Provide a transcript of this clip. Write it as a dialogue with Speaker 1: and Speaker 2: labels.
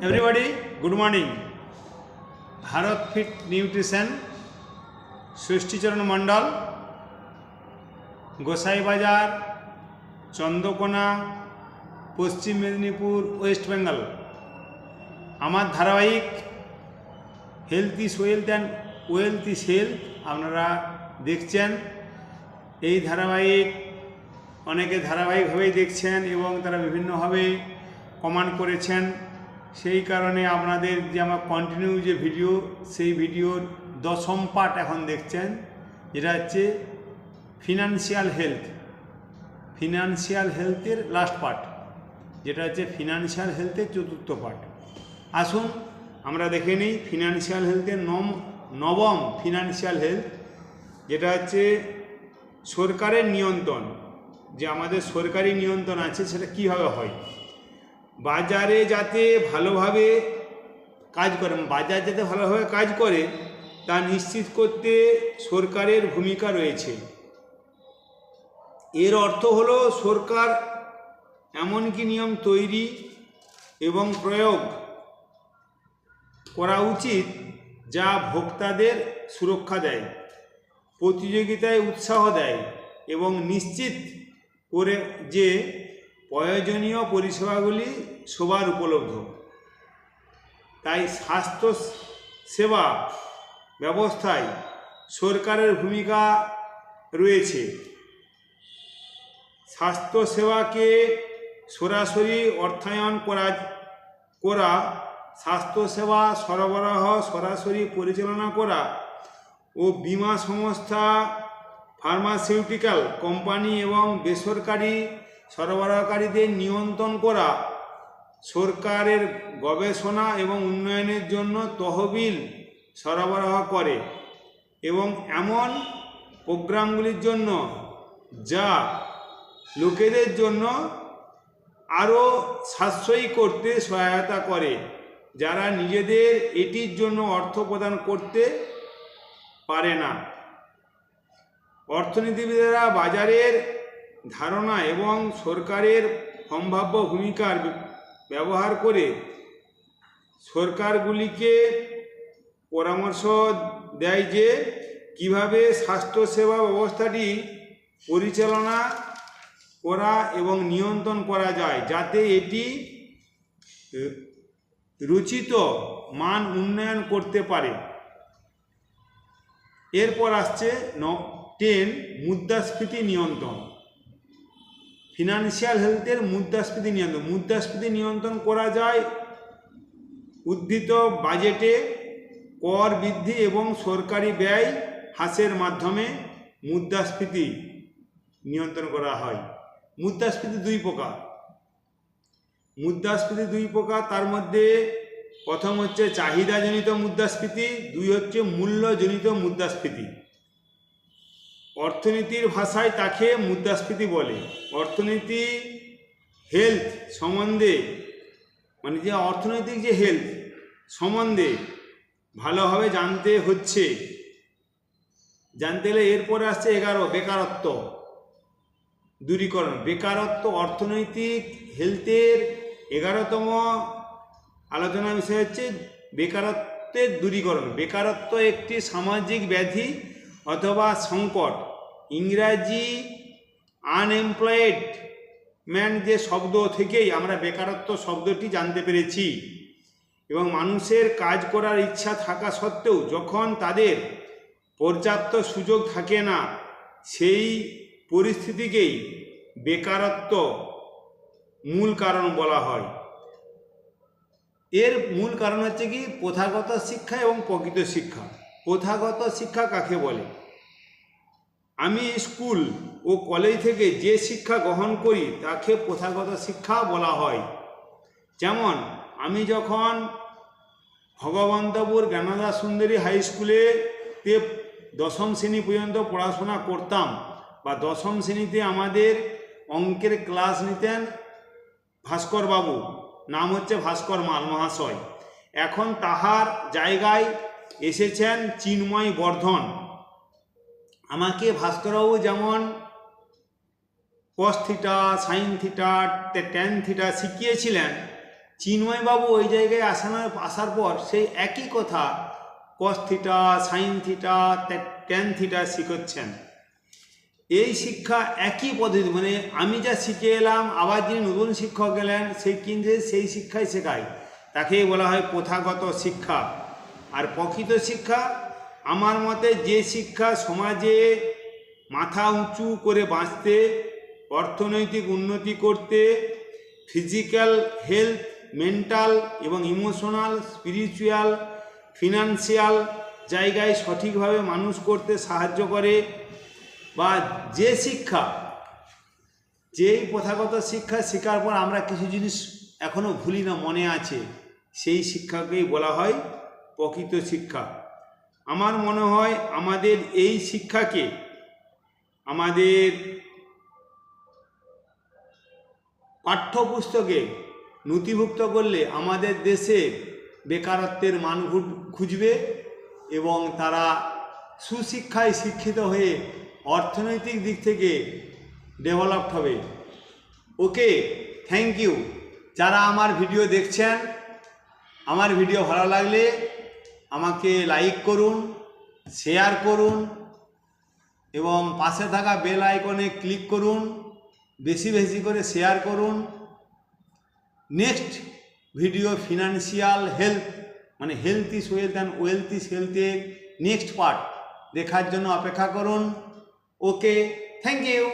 Speaker 1: everybody, good morning. Bharat fit nutrition Shashthicharan Mondal, Gosaibazar, Chandrakona, Paschim Medinipur, West Bengal. আমার ধারাবাহিক health is wealth and wealth is health আপনারা দেখছেন। এই ধারাবাহিক অনেকে ধারাবাহিকভাবেই দেখছেন এবং তারা বিভিন্নভাবে কমেন্ট করেছেন। সেই কারণে আপনাদের যে আমার কন্টিনিউ যে ভিডিও, সেই ভিডিওর 10ম পার্ট এখন দেখছেন, যেটা হচ্ছে ফিনান্সিয়াল হেলথের লাস্ট পার্ট, যেটা হচ্ছে ফিনান্সিয়াল হেলথের 4র্থ পার্ট। আসুন আমরা দেখে নিই ফিনান্সিয়াল হেলথের নবম ফিনান্সিয়াল হেলথ, যেটা হচ্ছে সরকারের নিয়ন্ত্রণ। যে আমাদের সরকারি নিয়ন্ত্রণ আছে সেটা কীভাবে হয়, বাজারে যাতে ভালোভাবে কাজ করে, বাজার যাতে ভালোভাবে কাজ করে তা নিশ্চিত করতে সরকারের ভূমিকা রয়েছে। এর অর্থ হলো সরকার এমন কি নিয়ম তৈরি এবং প্রয়োগ করা উচিত যা ভোক্তাদের সুরক্ষা দেয়, প্রতিযোগিতায় উৎসাহ দেয় এবং নিশ্চিত করে যে প্রয়োজনীয় পরিষেবাগুলি সবার উপলব্ধ। তাই স্বাস্থ্য সেবা ব্যবস্থায় সরকারের ভূমিকা রয়েছে। স্বাস্থ্যসেবাকে সরাসরি অর্থায়ন করা, স্বাস্থ্যসেবা সরবরাহ সরাসরি পরিচালনা করা ও বীমা সংস্থা, ফার্মাসিউটিক্যাল কোম্পানি এবং বেসরকারি সরবরাহকারীদের নিয়ন্ত্রণ করা, সরকারের গবেষণা এবং উন্নয়নের জন্য তহবিল সরবরাহ করে এবং এমন প্রোগ্রামগুলির জন্য যা লোকেদের জন্য আরও সাশ্রয়ী করতে সহায়তা করে, যারা নিজেদের এটির জন্য অর্থ প্রদান করতে পারে না। অর্থনীতিবিদেরা বাজারের ধারণা এবং সরকারের সম্ভাব্য ভূমিকার ব্যবহার করে সরকারগুলিকে পরামর্শ দেয় যে কীভাবে স্বাস্থ্যসেবা ব্যবস্থাটি পরিচালনা করা এবং নিয়ন্ত্রণ করা যায়, যাতে এটি রুচিত মান উন্নয়ন করতে পারে। এরপর আসছে 10 মুদ্রাস্ফীতি নিয়ন্ত্রণ। ফিনান্সিয়াল হেলথের মুদ্রাস্ফীতি নিয়ন্ত্রণ করা যায় উদ্ধৃত বাজেটে কর বৃদ্ধি এবং সরকারি ব্যয় হ্রাসের মাধ্যমে মুদ্রাস্ফীতি নিয়ন্ত্রণ করা হয়। মুদ্রাস্ফীতি দুই প্রকার। তার মধ্যে প্রথম হচ্ছে চাহিদাজনিত মুদ্রাস্ফীতি, 2 হচ্ছে মূল্যজনিত মুদ্রাস্ফীতি। অর্থনীতির ভাষায় তাকে মুদ্রাস্ফীতি বলে। অর্থনীতি হেলথ সম্বন্ধে, মানে যে অর্থনৈতিক যে হেলথ সম্বন্ধে ভালোভাবে জানতে হলে এরপরে আসছে 11 বেকারত্ব দূরীকরণ। অর্থনৈতিক হেলথের 11তম আলোচনা বিষয় হচ্ছে বেকারত্বের দূরীকরণ। বেকারত্ব একটি সামাজিক ব্যাধি অথবা সংকট। ইংরাজি আনএমপ্লয়েডমেন্ট যে শব্দ থেকেই আমরা বেকারত্ব শব্দটি জানতে পেরেছি। এবং মানুষের কাজ করার ইচ্ছা থাকা সত্ত্বেও যখন তাদের পর্যাপ্ত সুযোগ থাকে না, সেই পরিস্থিতিকেই বেকারত্ব মূল কারণ বলা হয়। এর মূল কারণ হচ্ছে কি প্রথাগত শিক্ষা এবং প্রকৃত শিক্ষা। প্রথাগত শিক্ষা কাকে বলে? আমি স্কুল ও কলেজ থেকে যে শিক্ষা গ্রহণ করি তাকে প্রথাগত শিক্ষা বলা হয়। যেমন আমি যখন ভগবন্তপুর জ্ঞানদাস সুন্দরী হাই স্কুলেতে 10ম শ্রেণী পর্যন্ত পড়াশোনা করতাম, বা 10ম শ্রেণীতে আমাদের অঙ্কের ক্লাস নিতেন ভাস্কর বাবু, নাম হচ্ছে ভাস্কর মাল মহাশয়। এখন তাহার জায়গায় এসেছেন চিন্ময় বর্ধন। আমাকে ভাস্করবাবু যেমন cos theta, sine theta, tan theta শিখিয়েছিলেন, চিন্ময়বাবু ওই জায়গায় আসার পর সেই একই কথা cos theta, sine theta, tan theta শিখাচ্ছেন। এই শিক্ষা একই পদ্ধতি, মানে আমি যা শিখে এলাম আবার যিনি নতুন শিক্ষক গেলেন সেই কিন্তু সেই শিক্ষাই শেখায়, তাকেই বলা হয় প্রথাগত শিক্ষা। আর প্রকৃত শিক্ষা আমার মতে যে শিক্ষা সমাজে মাথা উঁচু করে বাঁচতে, অর্থনৈতিক উন্নতি করতে, ফিজিক্যাল হেলথ, মেন্টাল এবং ইমোশনাল, স্পিরিচুয়াল, ফিনান্সিয়াল জায়গায় সঠিকভাবে মানুষ করতে সাহায্য করে, বা যে শিক্ষা, যেই প্রথাগত শিক্ষা শেখার পর আমরা কিছু জিনিস এখনও ভুলি না, মনে আছে, সেই শিক্ষাকেই বলা হয় প্রকৃত শিক্ষা। আমার মনে হয় আমাদের এই শিক্ষাকে আমাদের পাঠ্যপুস্তকে নথিভুক্ত করলে আমাদের দেশে বেকারত্বের মান খুঁজবে এবং তারা সুশিক্ষায় শিক্ষিত হয়ে অর্থনৈতিক দিক থেকে ডেভেলপড হবে। ওকে, থ্যাংক ইউ। যারা আমার ভিডিও দেখছেন, আমার ভিডিও ভালো লাগলে আমাকে লাইক করুন, শেয়ার করুন এবং পাশে থাকা বেল আইকনে ক্লিক করুন, বেশি বেশি করে শেয়ার করুন। নেক্সট ভিডিও ফিনান্সিয়াল হেলথ, মানে health is wealth and wealth is হেলথের নেক্সট পার্ট দেখার জন্য অপেক্ষা করুন। ওকে, থ্যাংক ইউ।